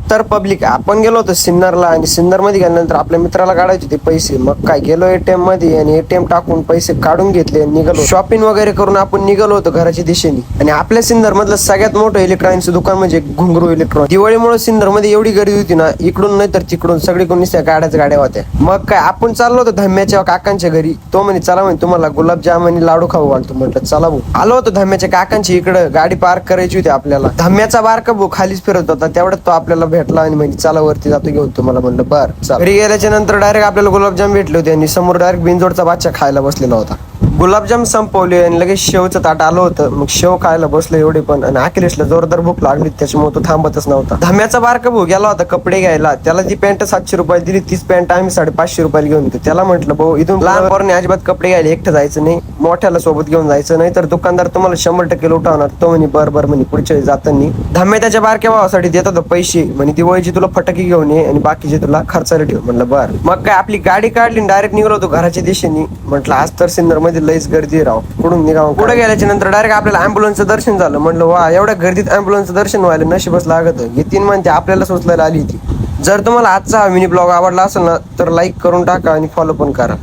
तर पब्लिक आपण गेलो होतो सिन्नरला आणि सिन्नर मध्ये गेल्यानंतर आपल्या मित्राला काढायचे ते पैसे. मग काय गेलो एटीएम मध्ये आणि एटीएम टाकून पैसे काढून घेतले आणि निघालो. शॉपिंग वगैरे करून आपण निघालो होतो घराच्या दिशेने. आणि आपल्या सिन्नर मधलं सगळ्यात मोठं इलेक्ट्रॉनिक्स दुकान म्हणजे घुंगरू इलेक्ट्रॉनिक. दिवाळीमुळे सिन्नर मध्ये एवढी गर्दी होती ना, इकडून नाही तर तिकडून सगळीकडून गाड्या होत्या. मग काय आपण चाललो होतो धम्याच्या काकांच्या घरी. तो म्हणे चला म्हणे तुम्हाला गुलाबजाम आणि लाडू खाऊ घालतो. म्हटलं चला भाऊ. आलो होतो धम्याच्या काकांची इकडं. गाडी पार्क करायची होती आपल्याला. धम्याचा बारका भाऊ खालीच फिरत होता, तेवढ्यात तो आपल्याला भेटला आणि म्हणजे चला वरती जातो घेऊन तुम्हाला. म्हणलं बर चल. घरी गेल्याच्या नंतर डायरेक्ट आपल्याला गुलाबजाम भेटले होते आणि समोर डायरेक्ट बिंजोडचा बादशाह खायला बसलेला होता. गुलाबजाम संपवले आणि लगेच शेवचं ताट आलं होतं. मग शेव खायला बसलो एवढे पण. आणि अखिलेशला जोरदार भूक लागली, त्याच्यामुळे तो थांबतच नव्हता. धम्याचा बारका भाऊ गेला होता कपडे घ्यायला. त्याला ती पॅन्ट 700 रुपये दिली. तीच पॅन्ट आम्ही 550 रुपयाला घेऊन येतो. त्याला म्हटलं भाऊ इथून लहान पोरांनी अजिबात कपडे घ्यायला एकटं जायचं नाही, मोठ्याला सोबत घेऊन जायचं, नाही तर दुकानदार तुम्हाला 100% लुटावणार. तो म्हणे बर म्हणे पुढच्या वेळी जाताना. धम्या त्याच्या बारक्या भावासाठी देत होता पैसे. म्हणे दिवाळीची तुला फटाके घेऊन ये आणि बाकीचे तुला खर्चाला ठेव. म्हणलं बर. मग काय आपली गाडी काढली डायरेक्ट निघालो होतो घराच्या दिशेने. म्हटलं आज तर सिन्नर मध्ये लईच गर्दी राव, कुठून निघावं. पुढे गेल्याच्या नंतर डायरेक्ट आपल्याला अँब्युलन्सचं दर्शन झालं. म्हटलं वा, एवढ्या गर्दीत अँब्युलन्सचं दर्शन व्हायला नशीबच लागत. हे 3 म्हणते आपल्याला सुचलायला आली होती. जर तुम्हाला आजचा हा मिनी ब्लॉग आवडला असेल ना, तर लाईक करून टाका आणि फॉलो पण करा.